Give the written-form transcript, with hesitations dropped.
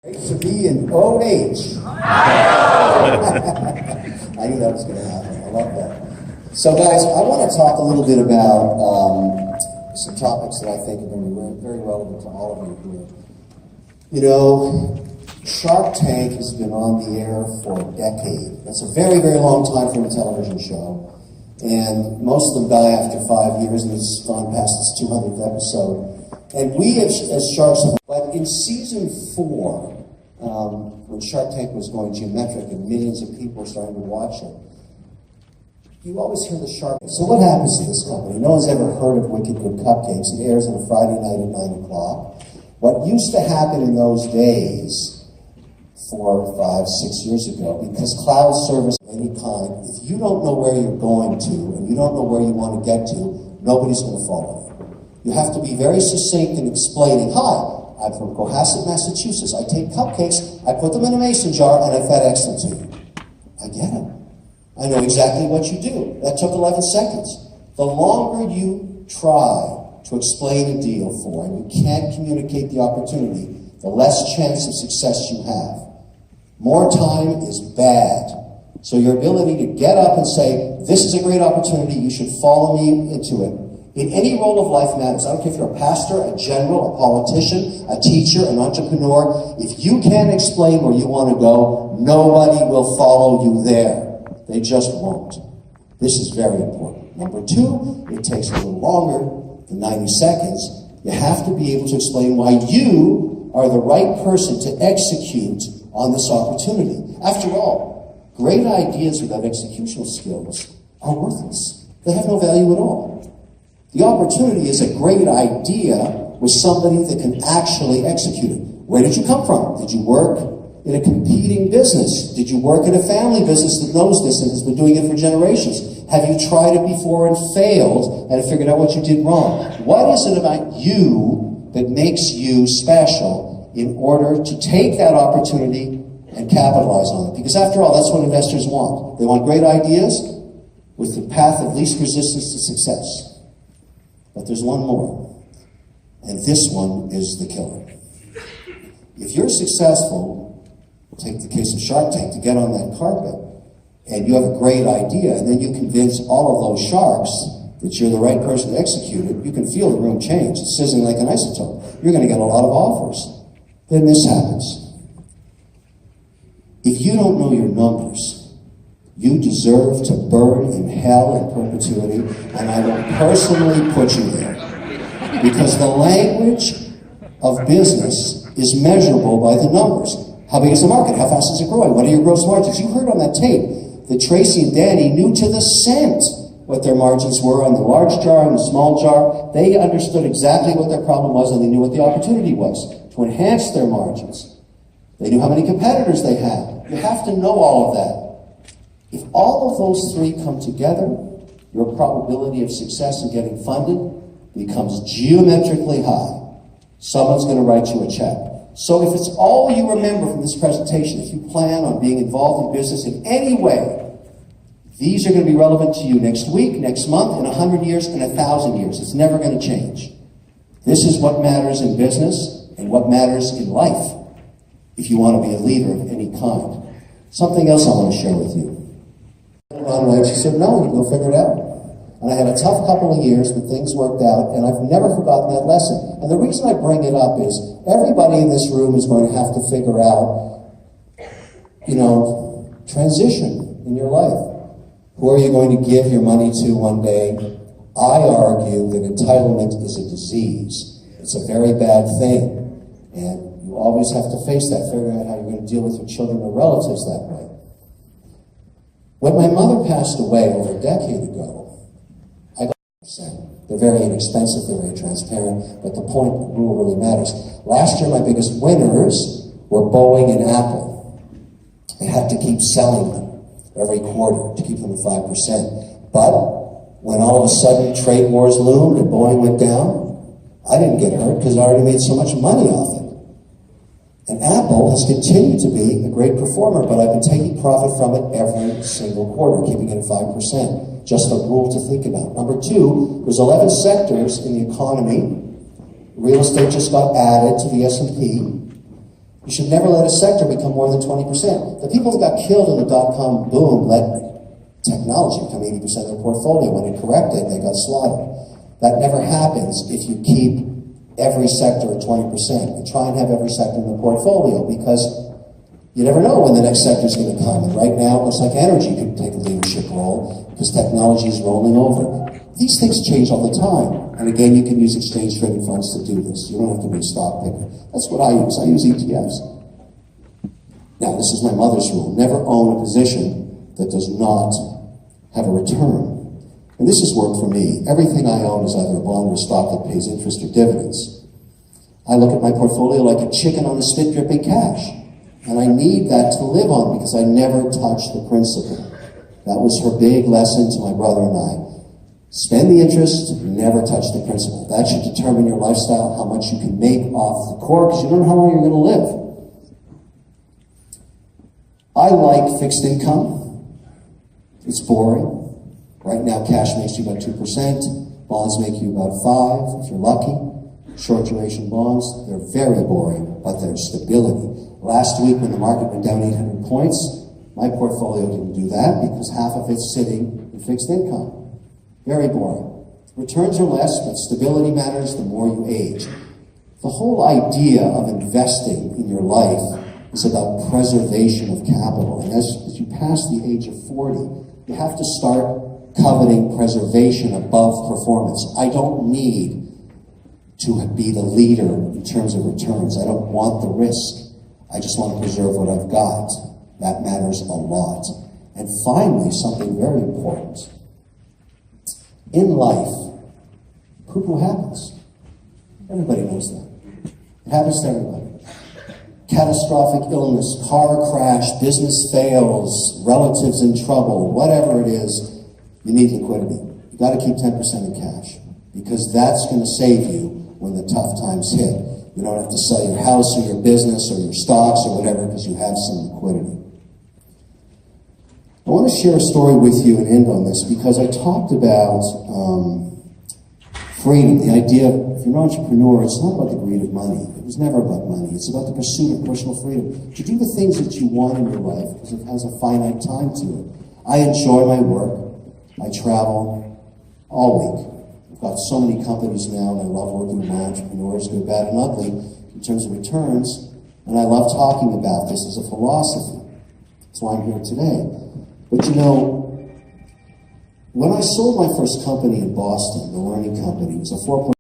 Great to be in OH. I knew that was going to happen. I love that. So guys, I want to talk a little bit about some topics that I think are going to be very relevant to all of you here. You know, Shark Tank has been on the air for a decade. That's a very, very long time for a television show. And most of them die after 5 years, and it's gone past its 200th episode. And we as Sharks, but in season 4, when Shark Tank was going geometric and millions of people were starting to watch it, you always hear the shark. So what happens to this company? No one's ever heard of Wicked Good Cupcakes. It airs on a Friday night at 9 o'clock. What used to happen in those days, 4, 5, 6 years ago, because cloud service of any kind, if you don't know where you're going to and you don't know where you want to get to, nobody's going to follow you. You have to be very succinct in explaining, hi, I'm from Cohasset, Massachusetts. I take cupcakes, I put them in a mason jar, and I FedEx them to you. I get it. I know exactly what you do. That took 11 seconds. The longer you try to explain a deal for, and you can't communicate the opportunity, the less chance of success you have. More time is bad. So your ability to get up and say, this is a great opportunity, you should follow me into it. In any role of life matters. I don't care if you're a pastor, a general, a politician, a teacher, an entrepreneur. If you can't explain where you want to go, nobody will follow you there. They just won't. This is very important. Number 2, it takes a little longer than 90 seconds. You have to be able to explain why you are the right person to execute on this opportunity. After all, great ideas without executional skills are worthless. They have no value at all. The opportunity is a great idea with somebody that can actually execute it. Where did you come from? Did you work in a competing business? Did you work in a family business that knows this and has been doing it for generations? Have you tried it before and failed and figured out what you did wrong? What is it about you that makes you special in order to take that opportunity and capitalize on it? Because after all, that's what investors want. They want great ideas with the path of least resistance to success. But there's one more, and this one is the killer. If you're successful, take the case of Shark Tank, to get on that carpet, and you have a great idea, and then you convince all of those sharks that you're the right person to execute it, you can feel the room change. It's sizzling like an isotope. You're going to get a lot of offers. Then this happens. If you don't know your numbers, you deserve to burn in hell in perpetuity, and I will personally put you there. Because the language of business is measurable by the numbers. How big is the market? How fast is it growing? What are your gross margins? You heard on that tape that Tracy and Danny knew to the cent what their margins were on the large jar and the small jar. They understood exactly what their problem was, and they knew what the opportunity was to enhance their margins. They knew how many competitors they had. You have to know all of that. If all of those 3 come together, your probability of success in getting funded becomes geometrically high. Someone's going to write you a check. So if it's all you remember from this presentation, if you plan on being involved in business in any way, these are going to be relevant to you next week, next month, in 100 years, and 1,000 years. It's never going to change. This is what matters in business and what matters in life if you want to be a leader of any kind. Something else I want to share with you. She said, no, you go figure it out. And I had a tough couple of years, but things worked out, and I've never forgotten that lesson. And the reason I bring it up is everybody in this room is going to have to figure out, transition in your life. Who are you going to give your money to one day? I argue that entitlement is a disease. It's a very bad thing. And you always have to face that, figuring out how you're going to deal with your children or relatives that way. When my mother passed away over a decade ago, I got %. They're very inexpensive, they're very transparent, but the point, the rule really matters. Last year, my biggest winners were Boeing and Apple. I had to keep selling them every quarter to keep them at 5%. But when all of a sudden trade wars loomed and Boeing went down, I didn't get hurt because I already made so much money off it. And Apple has continued to be a great performer, but I've been taking profit from it every single quarter, keeping it at 5%. Just a rule to think about. Number 2, there's 11 sectors in the economy. Real estate just got added to the S&P. You should never let a sector become more than 20%. The people that got killed in the dot-com boom let technology become 80% of their portfolio. When it corrected, they got slaughtered. That never happens if you keep every sector at 20%. You try and have every sector in the portfolio because you never know when the next sector is going to come. And right now, it looks like energy could take a leadership role because technology is rolling over. These things change all the time. And again, you can use exchange-traded funds to do this. You don't have to be a stock picker. That's what I use. I use ETFs. Now, this is my mother's rule. Never own a position that does not have a return. And this has worked for me. Everything I own is either a bond or stock that pays interest or dividends. I look at my portfolio like a chicken on a spit dripping cash. And I need that to live on because I never touch the principal. That was her big lesson to my brother and I. Spend the interest, never touch the principal. That should determine your lifestyle, how much you can make off the core, because you don't know how long you're going to live. I like fixed income. It's boring. Right now, cash makes you about 2%. Bonds make you about 5%, if you're lucky. Short duration bonds, they're very boring, but there's stability. Last week, when the market went down 800 points, my portfolio didn't do that because half of it's sitting in fixed income. Very boring. Returns are less, but stability matters the more you age. The whole idea of investing in your life is about preservation of capital. And as you pass the age of 40, you have to start coveting preservation above performance. I don't need to be the leader in terms of returns. I don't want the risk. I just want to preserve what I've got. That matters a lot. And finally, something very important. In life, poo-poo happens. Everybody knows that. It happens to everybody. Catastrophic illness, car crash, business fails, relatives in trouble, whatever it is, you need liquidity. You've got to keep 10% in cash because that's going to save you when the tough times hit. You don't have to sell your house or your business or your stocks or whatever because you have some liquidity. I want to share a story with you and end on this because I talked about freedom, the idea of, if you're an entrepreneur, it's not about the greed of money. It was never about money. It's about the pursuit of personal freedom. To do the things that you want in your life because it has a finite time to it. I enjoy my work. I travel all week. I've got so many companies now, and I love working with my entrepreneurs, good, bad, and ugly, in terms of returns. And I love talking about this as a philosophy. That's why I'm here today. But you know, when I sold my first company in Boston, the learning company, it was a 4.